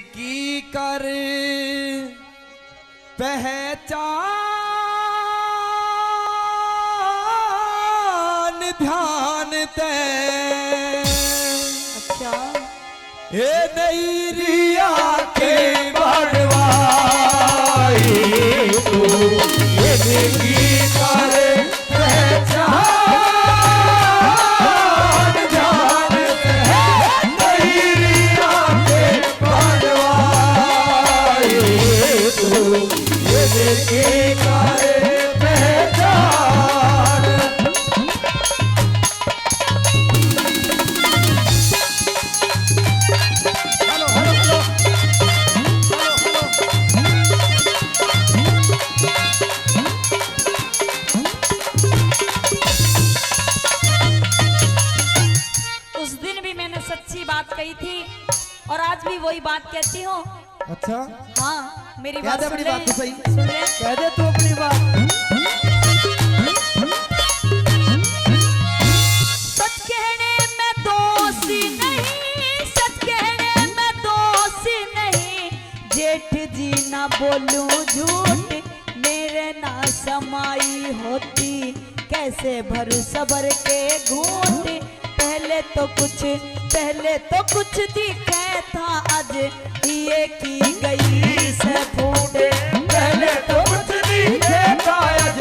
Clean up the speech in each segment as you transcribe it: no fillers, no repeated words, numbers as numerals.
की कर पहचान ध्यान ते अच्छा ए नई रिया के बढ़वाई तू की कर पहचान ध्यान ते नई रिया के बढ़वाई तू की कर पहचान। Hello hello hello hello hello उस दिन भी मैंने सच्ची बात कही थी और आज भी वही बात कहती हूँ। अच्छा हाँ मेरी कह बात दे सुन अपनी ले, बात तो सही। सुन ले। कह दे तू अपनी बात। सच कहने में दोषी नहीं, सच कहने में दोषी नहीं, जेठ जी ना बोलूं झूठ, मेरे ना समाई होती, कैसे भरू सबर के घूंट, पहले तो कुछ दिखे था, आज ये की गई से फूट, पहले तो कुछ दिखे था, आज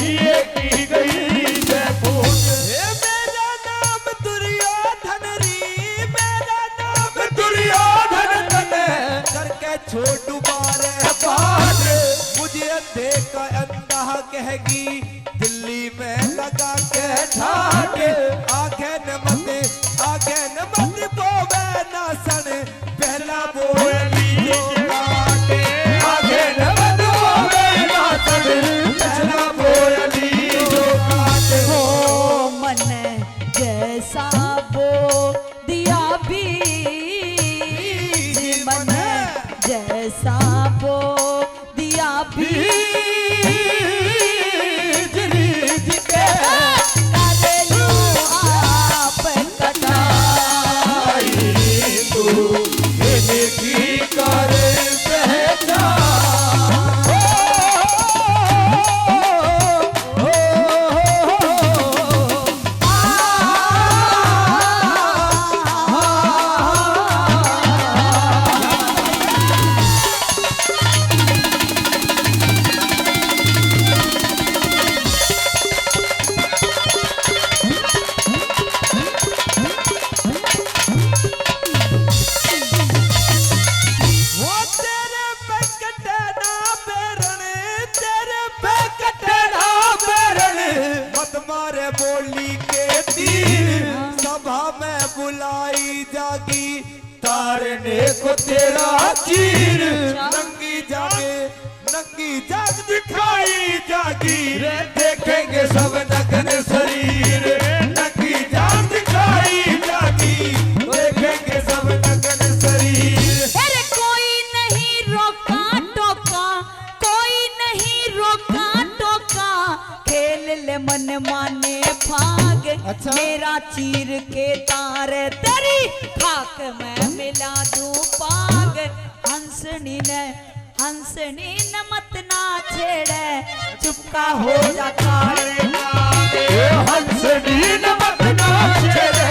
ये की गई से फूट। मेरा नाम दुर्योधन री, मेरा नाम दुर्योधन तने करके छोटू बारे बात, मुझे देखा अंधा कहेगी दिल्ली में लगा के ठाट, आगे न मत बोवे ना सन, पहला बोली जो काटे, आगे न मत बोवे ना सन, पहला बोली जो काटे। हो मन जैसा बो दिया बीज, मन जैसा बो दिया बीज, रीझ के करे लो आप कटाई, तू इनकी कर मारे बोली के तीर, सभा में बुलाई जागी, तारने को तेरा चीर, नंगी जाग दिखाई जागी, देखेंगे सब नग्न शरीर, नंगी जाग दिखाई जागी, देखेंगे सब नग्न शरीर। अरे कोई नहीं रोका टोका, कोई नहीं रोका टोका, खेल ले मन माने भाग, अच्छा। मेरा चीर के तार तेरी खाक में मिला दूं पाग, हंसनी न मत ना छेड़े, चुपका हो जा काले नागे, हंसनी न मत ना छेड़े,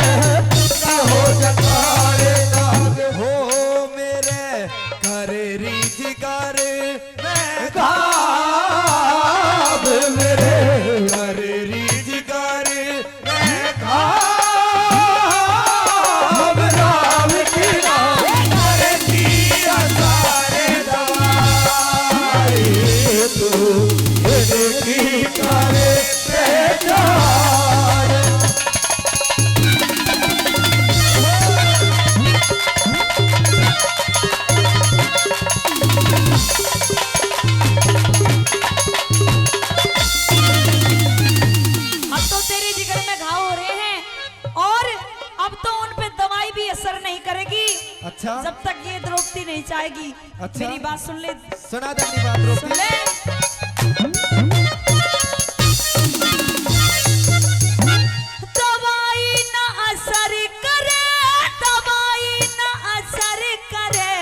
चुपका हो जा काले नाग। हो मेरे घर रीझ कर मैं घाव, मेरे घर रीझ कर मैं घाव, राम की नाम करे दिया सारे दाई, तू इनकी कर पहचान। अब तो तेरे जिगर में घाव हो रहे हैं और अब तो उन पे दवाई भी असर नहीं करेगी, अच्छा जब तक ये द्रौपदी नहीं चाहेगी। अच्छा। मेरी बात सुन ले, सुना दे अपनी बात रोक सुन ले। दवाई ना असर करे, दवाई ना असर करे,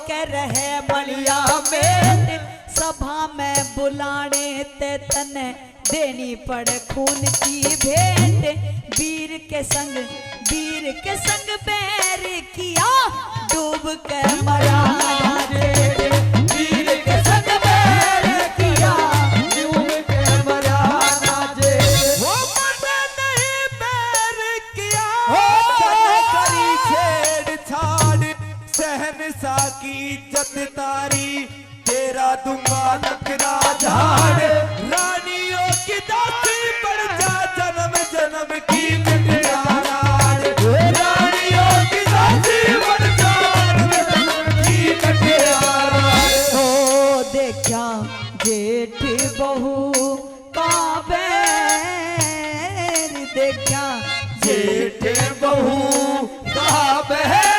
के रहे बलिया में सभा में बुलाने ते तने देनी पड़े खून की भेंट वीर के संग बैर किया डूब के मरा वीर के संग बैर किया डूब के मरा नाजे वो मने नहीं बैर किया करी छेड़छाड़ सहनशाह की इज्जत तारी तेरा दूंगा नखरा झाड़ रानियों की दासी बढ़ जा जन्म जन्म की मिटाराड़ रानियों की दासी बढ़ जा जन्म की मिटाराड़ ओ देखा जेठ बहू का बैर देखा जेठ बहू का बहन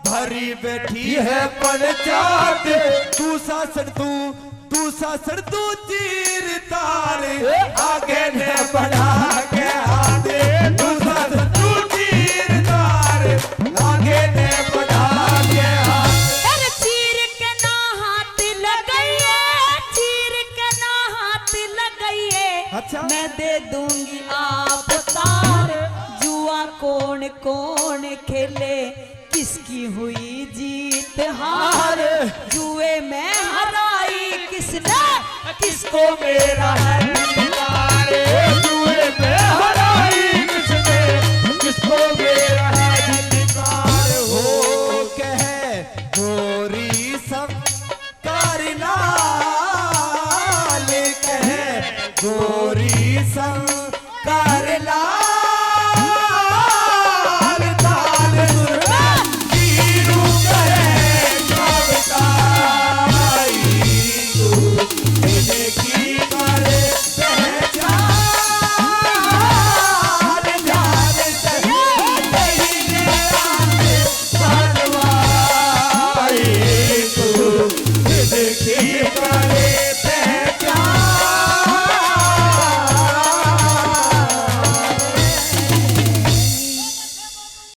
भरी बैठी है पंचायत तू सासर तू चीर तार आगे ने बढ़ा के हाथ तू सासर तू चीर तार आगे ने बढ़ा के हाथ अरे चीर के ना हाथ लगाइए चीर के ना हाथ लगाइए अच्छा। मैं दे दूंगी आप तार जुआ कौन कौन खेले किसकी हुई जीत हार जुए में हराई किसने किसको मेरा है अधिकार जुए में हराई किसने किसको मेरा है अधिकार हो कहे गोरी सब कारनाल कहे गोरी